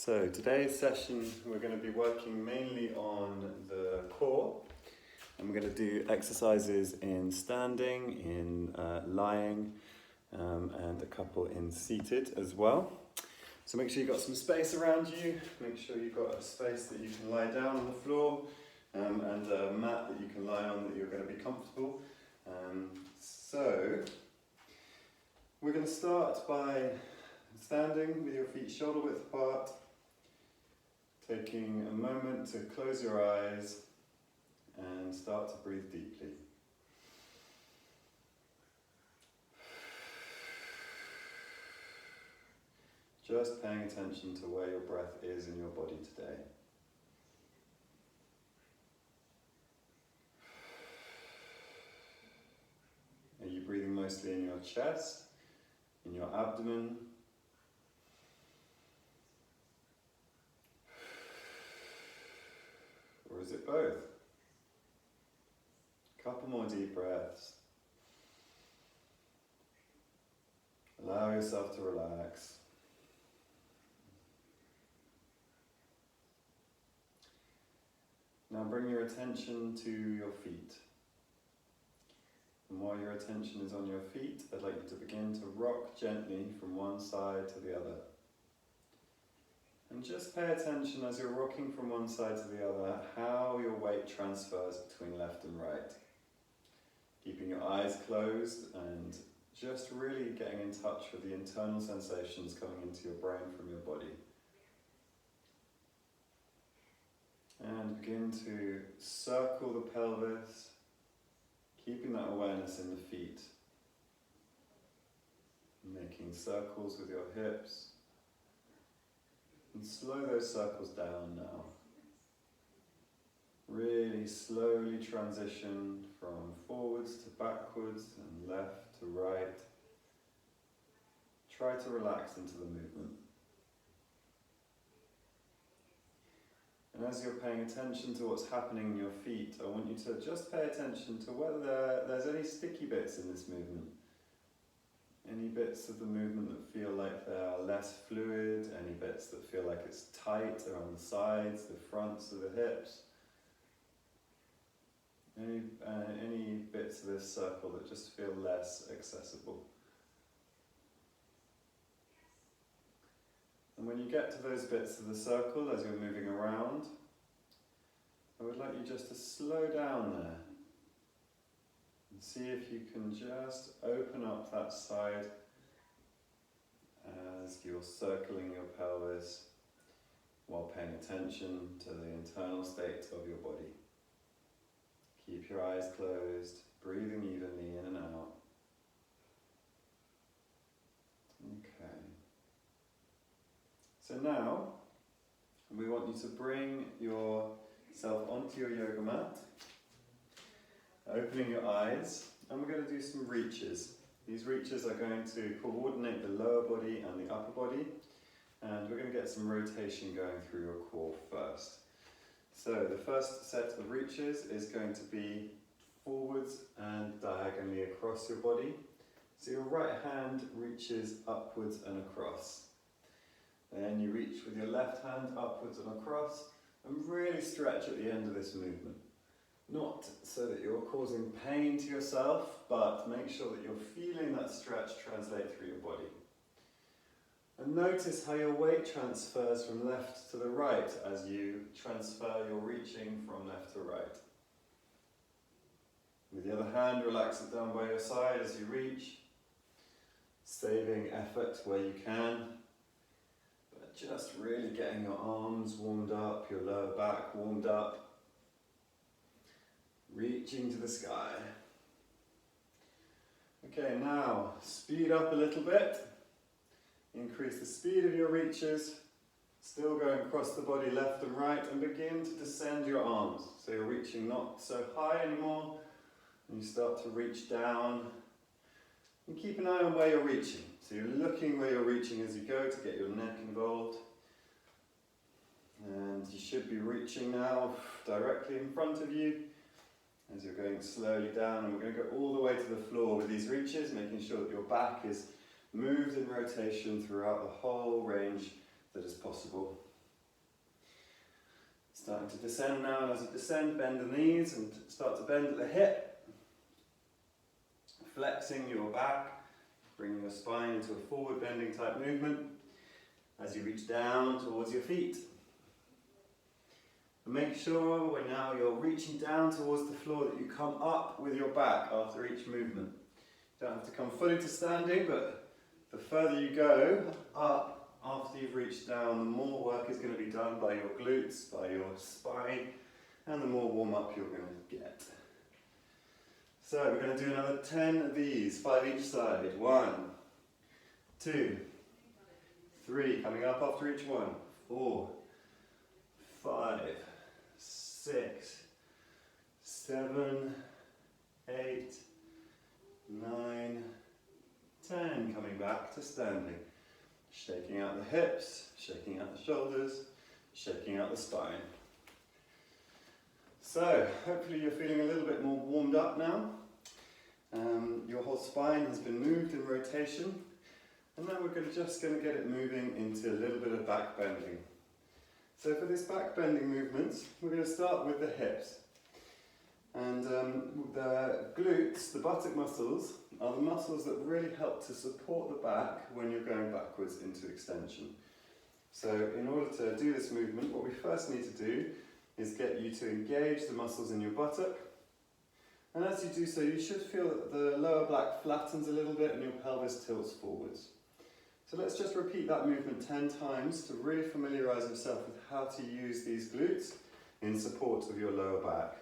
So today's session we're going to be working mainly on the core, and we're going to do exercises in standing, in lying, and a couple in seated as well. So make sure you've got some space around you, make sure you've got a space that you can lie down on the floor, and a mat that you can lie on that you're going to be comfortable. So we're going to start by standing with your feet shoulder width apart, taking a moment to close your eyes and start to breathe deeply. Just paying attention to where your breath is in your body today. Are you breathing mostly in your chest, in your abdomen? Or is it both? A couple more deep breaths. Allow yourself to relax. Now bring your attention to your feet. And while your attention is on your feet, I'd like you to begin to rock gently from one side to the other. And just pay attention as you're rocking from one side to the other, how your weight transfers between left and right. Keeping your eyes closed and just really getting in touch with the internal sensations coming into your brain from your body. And begin to circle the pelvis, keeping that awareness in the feet. Making circles with your hips. And slow those circles down now. Really slowly transition from forwards to backwards and left to right. Try to relax into the movement. And as you're paying attention to what's happening in your feet, I want you to just pay attention to whether there's any sticky bits in this movement. Any bits of the movement that feel like they are less fluid, any bits that feel like it's tight around the sides, the fronts of the hips. Any bits of this circle that just feel less accessible. And when you get to those bits of the circle as you're moving around, I would like you just to slow down there. And see if you can just open up that side as you're circling your pelvis while paying attention to the internal state of your body. Keep your eyes closed, breathing evenly in and out. Okay. So now, we want you to bring yourself onto your yoga mat. Opening your eyes, and we're going to do some reaches. These reaches are going to coordinate the lower body and the upper body, and we're going to get some rotation going through your core first. So the first set of reaches is going to be forwards and diagonally across your body. So your right hand reaches upwards and across. Then you reach with your left hand upwards and across, and really stretch at the end of this movement. Not so that you're causing pain to yourself, but make sure that you're feeling that stretch translate through your body. And notice how your weight transfers from left to the right as you transfer your reaching from left to right. With the other hand, relax it down by your side as you reach, saving effort where you can, but just really getting your arms warmed up, your lower back warmed up. Reaching to the sky. Okay, now speed up a little bit. Increase the speed of your reaches. Still going across the body left and right, and begin to descend your arms. So you're reaching not so high anymore, and you start to reach down. And keep an eye on where you're reaching. So you're looking where you're reaching as you go to get your neck involved. And you should be reaching now directly in front of you. As you're going slowly down, and we're going to go all the way to the floor with these reaches, making sure that your back is moved in rotation throughout the whole range that is possible. Starting to descend now, and as you descend, bend the knees and start to bend at the hip. Flexing your back, bringing your spine into a forward bending type movement as you reach down towards your feet. And make sure when now you're reaching down towards the floor that you come up with your back after each movement. You don't have to come fully to standing, but the further you go up after you've reached down, the more work is going to be done by your glutes, by your spine, and the more warm up you're going to get. So we're going to do another 10 of these, 5 each side. 1, 2, 3, coming up after each one. 4, 5, 6, 7, 8, 9, 10. Coming back to standing. Shaking out the hips, shaking out the shoulders, shaking out the spine. So, hopefully you're feeling a little bit more warmed up now. Your whole spine has been moved in rotation. And now we're just going to get it moving into a little bit of back bending. So for this back bending movement, we're going to start with the hips. And the glutes, the buttock muscles, are the muscles that really help to support the back when you're going backwards into extension. So in order to do this movement, what we first need to do is get you to engage the muscles in your buttock. And as you do so, you should feel that the lower back flattens a little bit and your pelvis tilts forwards. So let's just repeat that movement 10 times to really familiarise yourself with how to use these glutes in support of your lower back.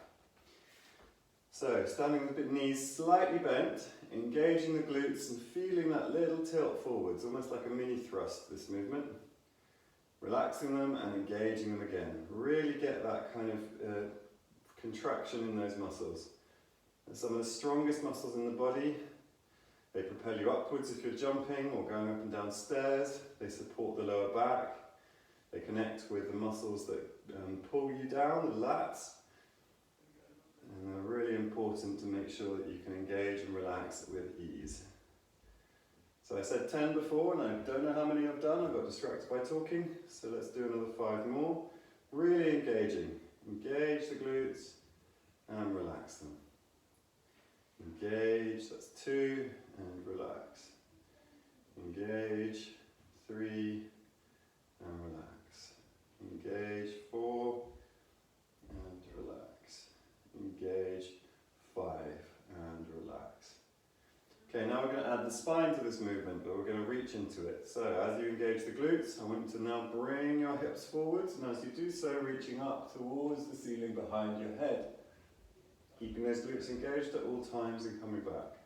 So, standing with the knees slightly bent, engaging the glutes and feeling that little tilt forwards, almost like a mini thrust, this movement. Relaxing them and engaging them again. Really get that kind of contraction in those muscles. They're some of the strongest muscles in the body. They propel you upwards if you're jumping or going up and down stairs. They support the lower back. They connect with the muscles that pull you down, the lats. And they're really important to make sure that you can engage and relax with ease. So I said 10 before, and I don't know how many I've done. I got distracted by talking, so let's do another 5 more. Really engaging. Engage the glutes and relax them. Engage, that's 2, and relax. Engage, 3, and relax. Engage, 4, and relax. Engage, 5, and relax. Okay, now we're going to add the spine to this movement, but we're going to reach into it. So as you engage the glutes, I want you to now bring your hips forwards, and as you do so, reaching up towards the ceiling behind your head. Keeping those glutes engaged at all times and coming back.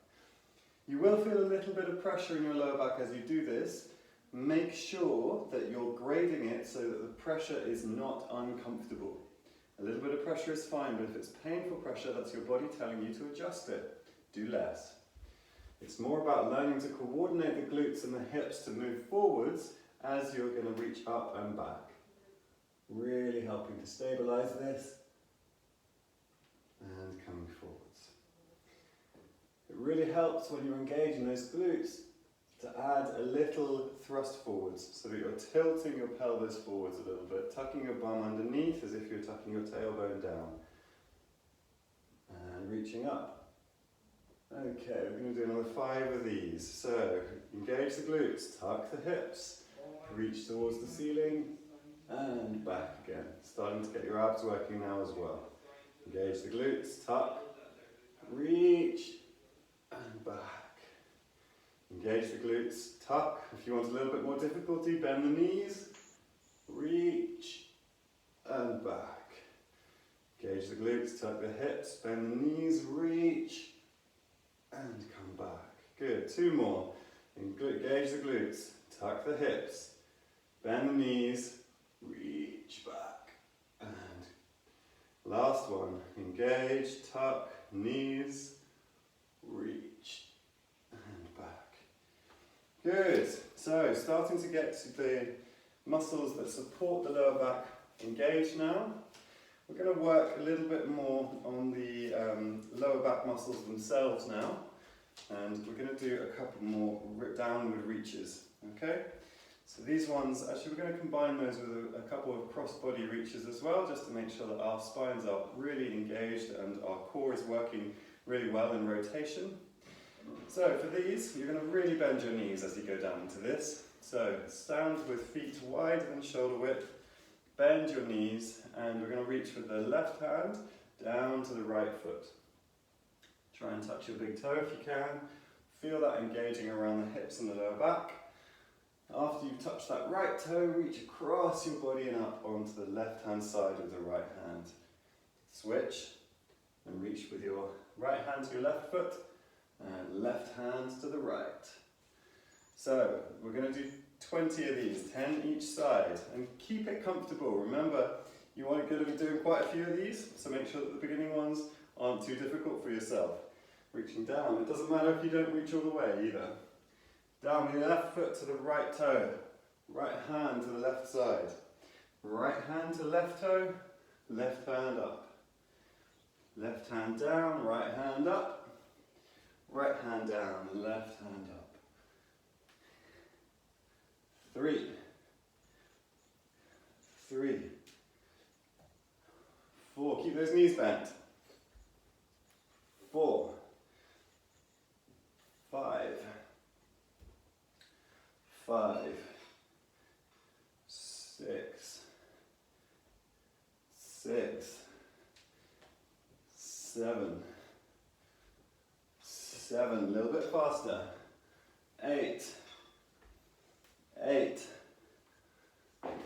You will feel a little bit of pressure in your lower back as you do this. Make sure that you're grading it so that the pressure is not uncomfortable. A little bit of pressure is fine, but if it's painful pressure, that's your body telling you to adjust it. Do less. It's more about learning to coordinate the glutes and the hips to move forwards as you're going to reach up and back. Really helping to stabilize this. And coming forwards. It really helps when you're engaging those glutes to add a little thrust forwards so that you're tilting your pelvis forwards a little bit, tucking your bum underneath as if you're tucking your tailbone down. And reaching up. Okay, we're going to do another 5 of these. So, engage the glutes, tuck the hips, reach towards the ceiling, and back again. Starting to get your abs working now as well. Engage the glutes, tuck, reach, and back. Engage the glutes, tuck. If you want a little bit more difficulty, bend the knees, reach, and back. Engage the glutes, tuck the hips, bend the knees, reach, and come back. Good, 2 more. Engage the glutes, tuck the hips, bend the knees, reach back. Last one, engage, tuck, knees, reach, and back. Good, so starting to get to the muscles that support the lower back engaged now. We're going to work a little bit more on the lower back muscles themselves now. And we're going to do a couple more downward reaches, okay? So these ones, actually we're going to combine those with a couple of cross-body reaches as well, just to make sure that our spines are really engaged and our core is working really well in rotation. So for these, you're going to really bend your knees as you go down into this. So stand with feet wider than shoulder width, bend your knees, and we're going to reach with the left hand down to the right foot. Try and touch your big toe if you can. Feel that engaging around the hips and the lower back. After you've touched that right toe, reach across your body and up onto the left hand side with the right hand. Switch and reach with your right hand to your left foot and left hand to the right. So we're going to do 20 of these, 10 each side, and keep it comfortable. Remember, you are going to be doing quite a few of these, so make sure that the beginning ones aren't too difficult for yourself. Reaching down, it doesn't matter if you don't reach all the way either. Down with your left foot to the right toe, right hand to the left side, right hand to left toe, left hand up, left hand down, right hand up, right hand down, left hand up. 3, 3, 4, keep those knees bent. 4, 5, 5, 6, 6, 7, 7, a little bit faster, 8, 8,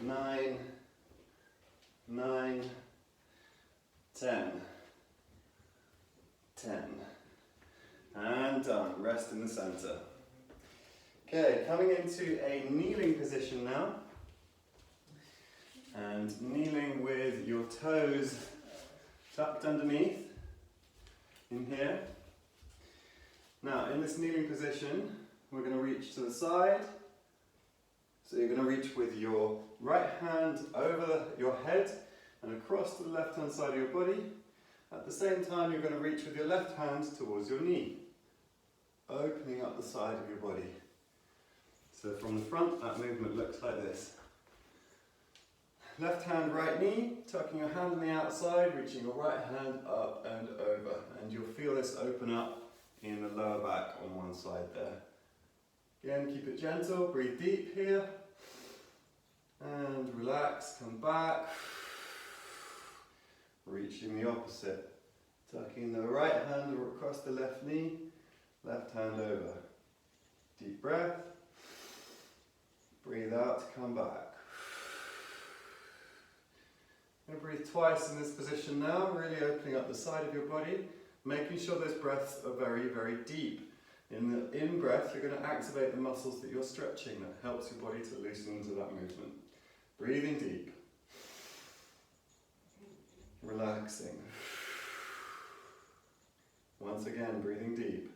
9, 9, 10, 10, and done. Rest in the center. Okay, coming into a kneeling position now, and kneeling with your toes tucked underneath in here. Now in this kneeling position we're going to reach to the side, so you're going to reach with your right hand over your head and across to the left hand side of your body. At the same time you're going to reach with your left hand towards your knee, opening up the side of your body. So from the front, that movement looks like this. Left hand, right knee, tucking your hand on the outside, reaching your right hand up and over. And you'll feel this open up in the lower back on one side there. Again, keep it gentle, breathe deep here. And relax, come back. Reaching the opposite. Tucking the right hand across the left knee, left hand over. Deep breath. Breathe out to come back. I'm going to breathe twice in this position now, really opening up the side of your body, making sure those breaths are very, very deep. In the in-breath, you're going to activate the muscles that you're stretching. That helps your body to loosen into that movement. Breathing deep. Relaxing. Once again, breathing deep.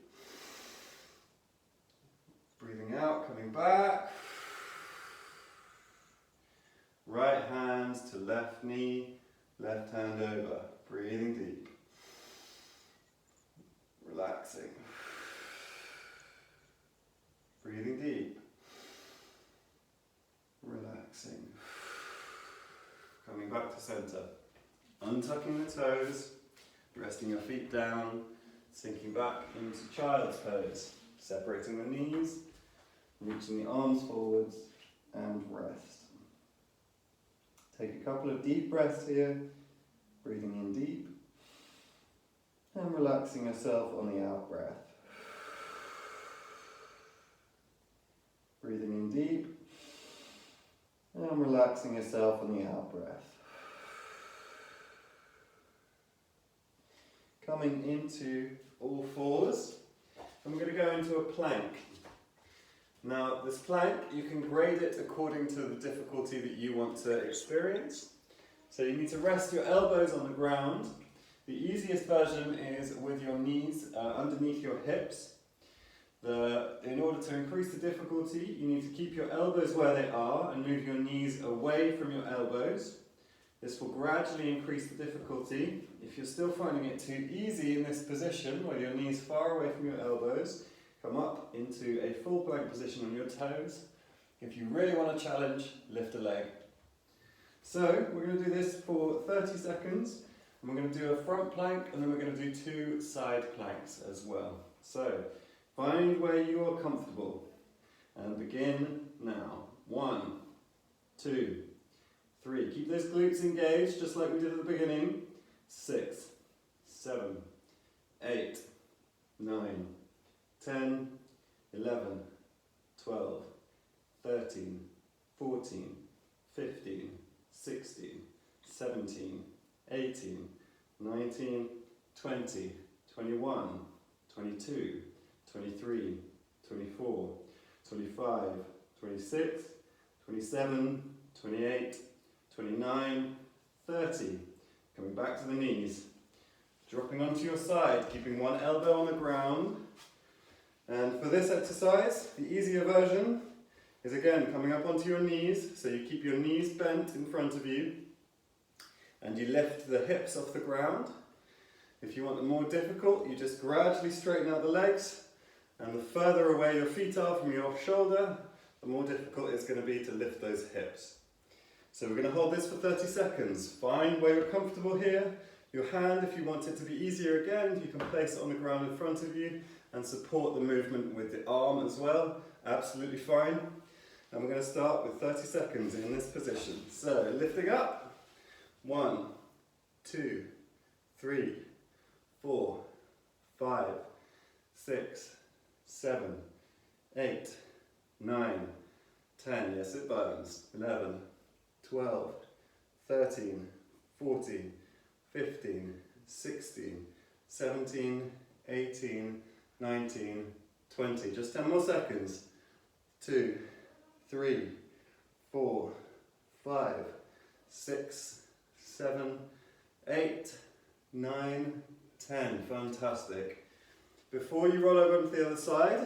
Breathing out, coming back. Right hand to left knee, left hand over. Breathing deep. Relaxing. Breathing deep. Relaxing. Coming back to center. Untucking the toes, resting your feet down, sinking back into child's pose. Separating the knees, reaching the arms forwards, and rest. Take a couple of deep breaths here, breathing in deep, and relaxing yourself on the out breath. Breathing in deep, and relaxing yourself on the out breath. Coming into all fours, and we're going to go into a plank. Now this plank, you can grade it according to the difficulty that you want to experience. So you need to rest your elbows on the ground. The easiest version is with your knees underneath your hips. In order to increase the difficulty, you need to keep your elbows where they are and move your knees away from your elbows. This will gradually increase the difficulty. If you're still finding it too easy in this position, where your knees far away from your elbows, come up into a full plank position on your toes, If you really want to challenge, lift a leg. So we're going to do this for 30 seconds, and we're going to do a front plank, and then we're going to do 2 side planks as well. So find where you are comfortable and begin now. 1, 2, 3. Keep those glutes engaged just like we did at the beginning. 6, 7, 8, 9, 10, 11, 12, 13, 14, 15, 16, 17, 18, 19, 20, 21, 22, 23, 24, 25, 26, 27, 28, 29, 30. Coming back to the knees. Dropping onto your side, keeping one elbow on the ground. And for this exercise, the easier version is again coming up onto your knees. So you keep your knees bent in front of you and you lift the hips off the ground. If you want it more difficult, you just gradually straighten out the legs, and the further away your feet are from your shoulder, the more difficult it's going to be to lift those hips. So we're going to hold this for 30 seconds. Find where you're comfortable here. Your hand, if you want it to be easier again, you can place it on the ground in front of you and support the movement with the arm as well. Absolutely fine. And we're going to start with 30 seconds in this position. So lifting up. 1, 2, 3, 4, 5, 6, 7, 8, 9, 10. Yes, it burns. 11, 12, 13, 14, 15, 16, 17, 18, 19, 20. Just 10 more seconds. 2, 3, 4, 5, 6, 7, 8, 9, 10. Fantastic. Before you roll over onto the other side,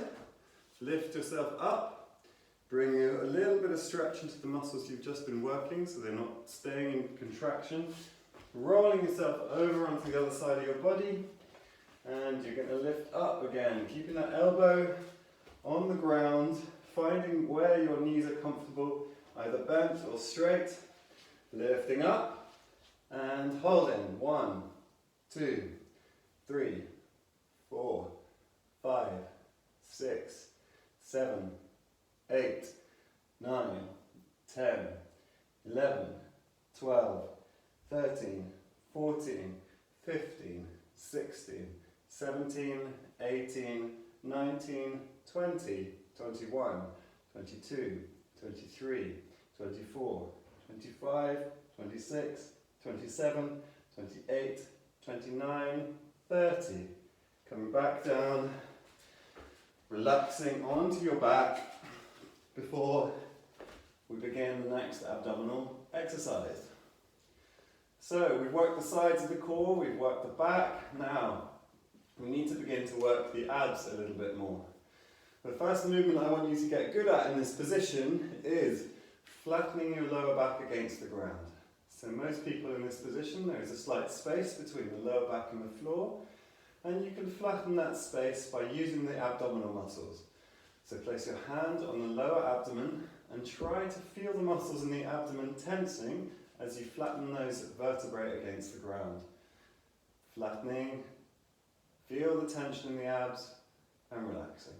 lift yourself up. Bring a little bit of stretch into the muscles you've just been working so they're not staying in contraction. Rolling yourself over onto the other side of your body, and you're going to lift up again, keeping that elbow on the ground, finding where your knees are comfortable, either bent or straight. Lifting up and holding. 1, 2, 3, 4, 5, 6, 7, 8, 9, 10, 11, 12, 13, 14, 15, 16, 17, 18, 19, 20, 21, 22, 23, 24, 25, 26, 27, 28, 29, 30. Coming back down, relaxing onto your back before we begin the next abdominal exercise. So we've worked the sides of the core, we've worked the back. Now we need to begin to work the abs a little bit more. The first movement I want you to get good at in this position is flattening your lower back against the ground. So most people in this position, there is a slight space between the lower back and the floor, and you can flatten that space by using the abdominal muscles. So place your hand on the lower abdomen and try to feel the muscles in the abdomen tensing as you flatten those vertebrae against the ground. Flattening, feel the tension in the abs, and relaxing.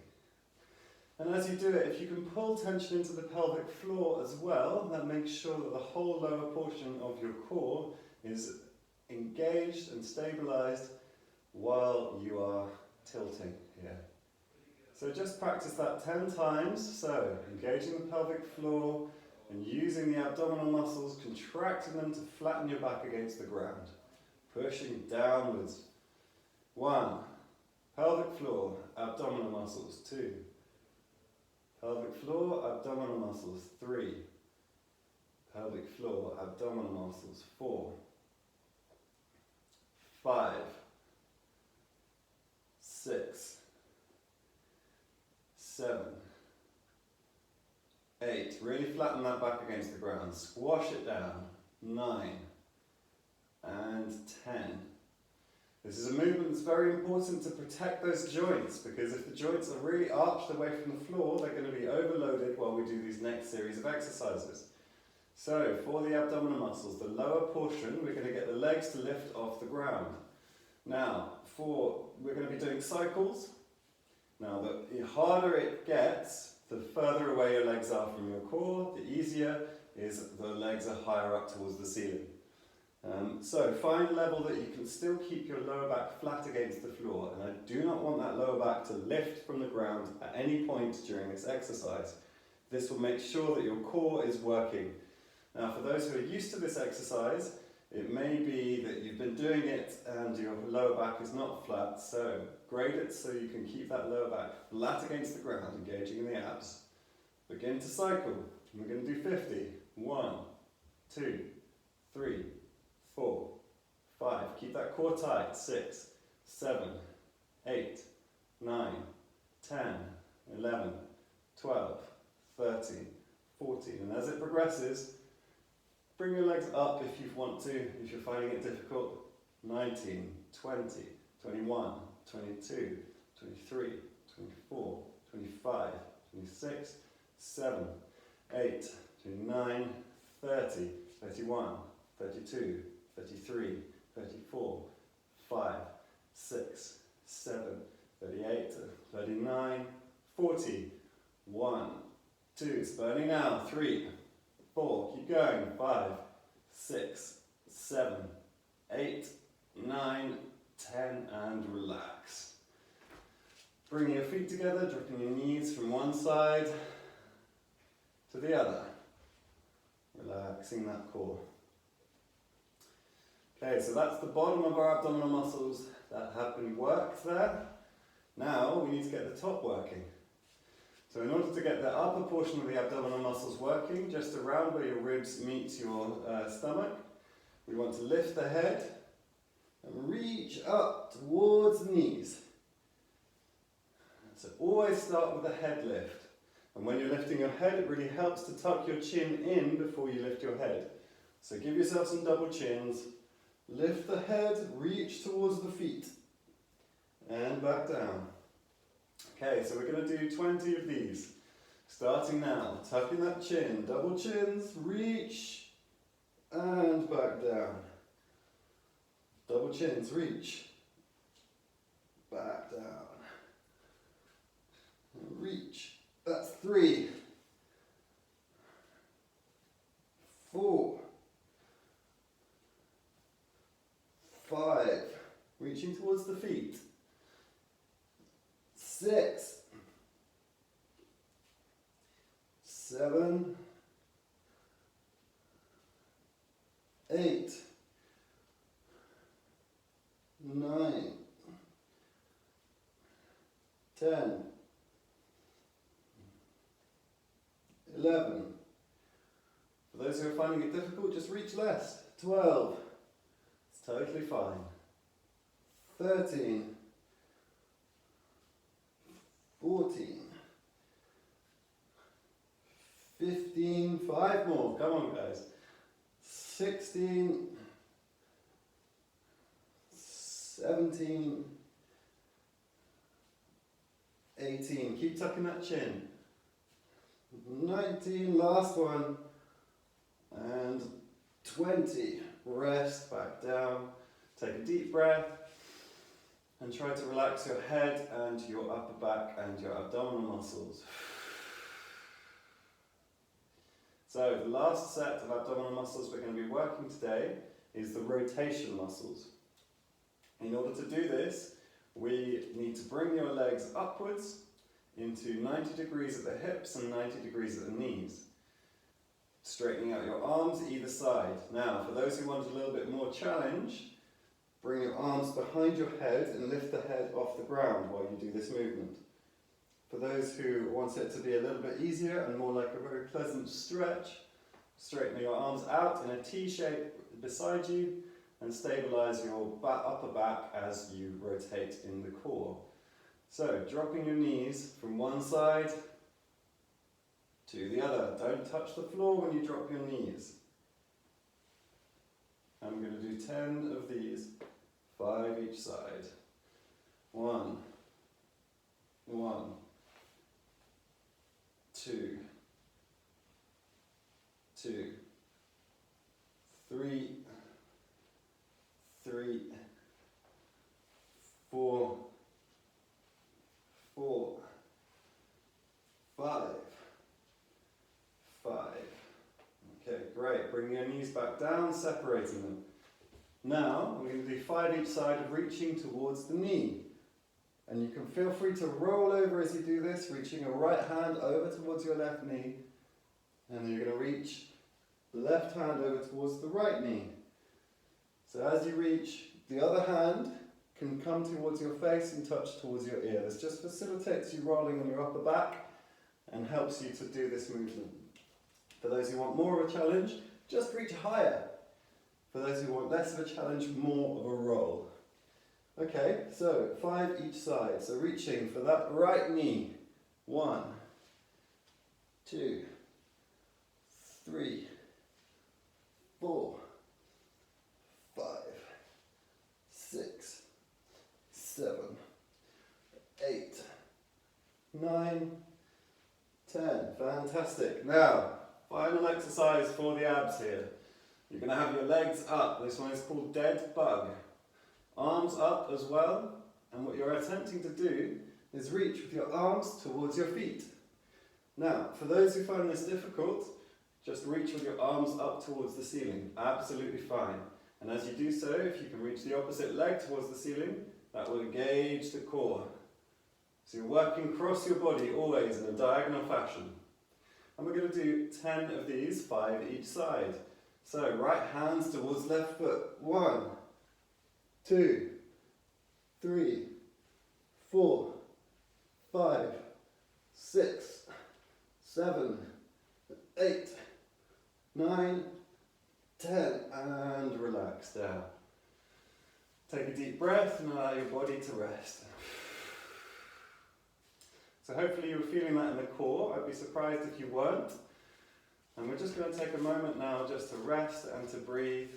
And as you do it, if you can pull tension into the pelvic floor as well, that makes sure that the whole lower portion of your core is engaged and stabilized while you are tilting here. So just practice that 10 times. So engaging the pelvic floor and using the abdominal muscles, contracting them to flatten your back against the ground. Pushing downwards. 1. Pelvic floor, abdominal muscles. 2. Pelvic floor, abdominal muscles. 3. Pelvic floor, abdominal muscles. 4. 5. 6. 7. 8. Really flatten that back against the ground. Squash it down. 9. And 10. This is a movement that's very important to protect those joints, because if the joints are really arched away from the floor, they're going to be overloaded while we do these next series of exercises. So, for the abdominal muscles, the lower portion, we're going to get the legs to lift off the ground. Now, we're going to be doing cycles. Now, the harder it gets, the further away your legs are from your core, the easier is the legs are higher up towards the ceiling. So find a level that you can still keep your lower back flat against the floor, and I do not want that lower back to lift from the ground at any point during this exercise. This will make sure that your core is working. Now, for those who are used to this exercise, it may be that you've been doing it and your lower back is not flat, so grade it so you can keep that lower back flat against the ground, engaging in the abs. Begin to cycle. We're going to do 50. 1, 2, 3, 4, 5. Keep that core tight. 6, 7, 8, 9, 10, 11, 12, 13, 14. And as it progresses, bring your legs up if you want to, if you're finding it difficult. 19, 20, 21, 22, 23, 24, 25, 26, 7, 8, 29, 30, 31, 32, 33, 34, 5, 6, 7, 38, 39, 40, 1, 2, it's burning now, 3, 4, keep going, 5, 6, 7, 8, 9, 10, and relax. Bringing your feet together, dropping your knees from one side to the other. Relaxing that core. Okay, so that's the bottom of our abdominal muscles that have been worked there. Now we need to get the top working. So in order to get the upper portion of the abdominal muscles working, just around where your ribs meet your stomach, we want to lift the head and reach up towards the knees. So always start with a head lift. And when you're lifting your head, it really helps to tuck your chin in before you lift your head. So give yourself some double chins. Lift the head, reach towards the feet. And back down. Okay, so we're going to do 20 of these. Starting now, tucking that chin, double chins, reach, and back down. Double chins, reach, back down. Reach. That's 3, 4, 5, reaching towards the feet. 6, 7, 8, 9, 10, 11. For those who are finding it difficult, just reach less. 12. It's totally fine. 13. 14. 15. 5 more. Come on, guys. 16. 17. 18. Keep tucking that chin. 19, last one, and 20. Rest, back down, take a deep breath, and try to relax your head and your upper back and your abdominal muscles. So the last set of abdominal muscles we're going to be working today is the rotation muscles. In order to do this, we need to bring your legs upwards into 90 degrees at the hips and 90 degrees at the knees. Straightening out your arms either side. Now, for those who want a little bit more challenge, bring your arms behind your head and lift the head off the ground while you do this movement. For those who want it to be a little bit easier and more like a very pleasant stretch, straighten your arms out in a T shape beside you and stabilize your upper back as you rotate in the core. So, dropping your knees from one side to the other. Don't touch the floor when you drop your knees. I'm going to do 10 of these 5 each side. 1, 1, 2, 2, 3, 3, 4, 4, 5, 5. Okay, great. Bring your knees back down, separating them. Now, we're going to do 5 each side of reaching towards the knee. And you can feel free to roll over as you do this, reaching a right hand over towards your left knee. And then you're going to reach the left hand over towards the right knee. So as you reach, the other hand can come towards your face and touch towards your ear. This just facilitates you rolling on your upper back and helps you to do this movement. For those who want more of a challenge, just reach higher. For those who want less of a challenge, more of a roll. Okay, so 5 each side. So reaching for that right knee. 1, 2, 3, 4, 5, 6, 7, 8, 9, 10. Fantastic. Now, final exercise for the abs here. You're going to have your legs up. This one is called dead bug. Arms up as well. And what you're attempting to do is reach with your arms towards your feet. Now, for those who find this difficult, just reach with your arms up towards the ceiling. Absolutely fine. And as you do so, if you can reach the opposite leg towards the ceiling, that will engage the core. So you're working across your body always in a diagonal fashion. And we're going to do 10 of these, 5 each side. So right hands towards left foot. 1, 2, 3, 4, 5, 6, 7, 8, 9, 10, and relax down. Take a deep breath and allow your body to rest. So hopefully you were feeling that in the core. I'd be surprised if you weren't. And we're just going to take a moment now just to rest and to breathe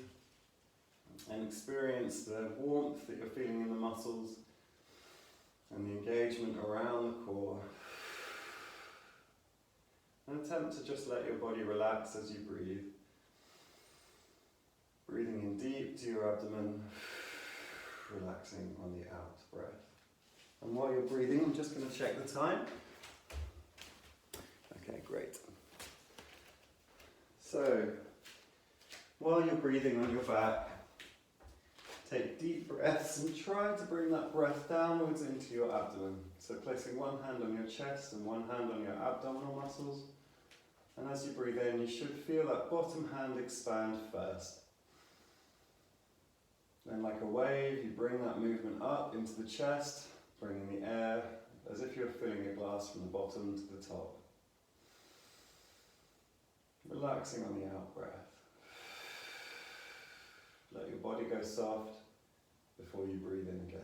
and experience the warmth that you're feeling in the muscles and the engagement around the core. And attempt to just let your body relax as you breathe. Breathing in deep to your abdomen, relaxing on the out breath. And while you're breathing, I'm just going to check the time. Okay, great. So, while you're breathing on your back, take deep breaths and try to bring that breath downwards into your abdomen. So placing one hand on your chest and one hand on your abdominal muscles. And as you breathe in, you should feel that bottom hand expand first. Then like a wave, you bring that movement up into the chest, bringing the air as if you're filling a glass from the bottom to the top. Relaxing on the out breath. Let your body go soft before you breathe in again.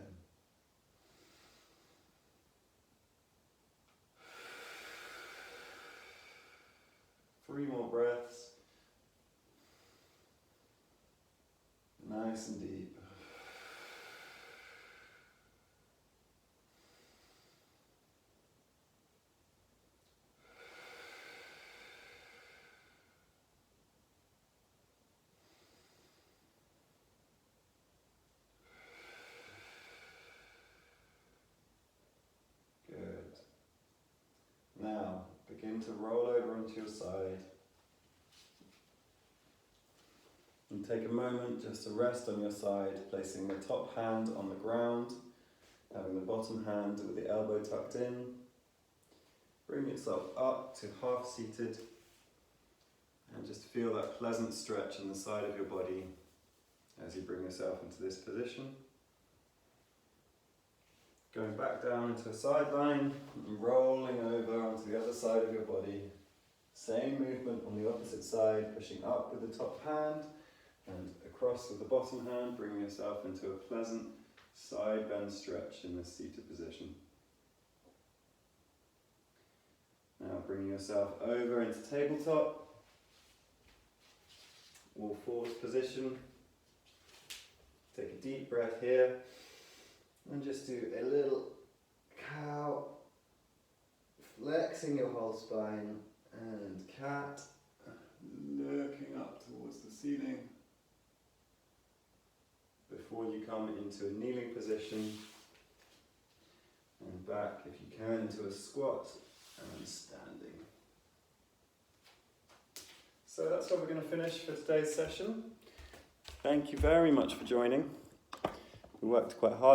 Three more breaths. Nice and deep. Now, begin to roll over onto your side. And take a moment just to rest on your side, placing the top hand on the ground, having the bottom hand with the elbow tucked in. Bring yourself up to half seated, and just feel that pleasant stretch in the side of your body as you bring yourself into this position. Going back down into a side line and rolling over onto the other side of your body. Same movement on the opposite side, pushing up with the top hand and across with the bottom hand, bringing yourself into a pleasant side bend stretch in this seated position. Now bringing yourself over into tabletop, all fours position. Take a deep breath here and just do a little cow, flexing your whole spine, and cat, looking up towards the ceiling before you come into a kneeling position, and back if you can into a squat and standing. So that's where we're going to finish for today's session. Thank you very much for joining. We worked quite hard.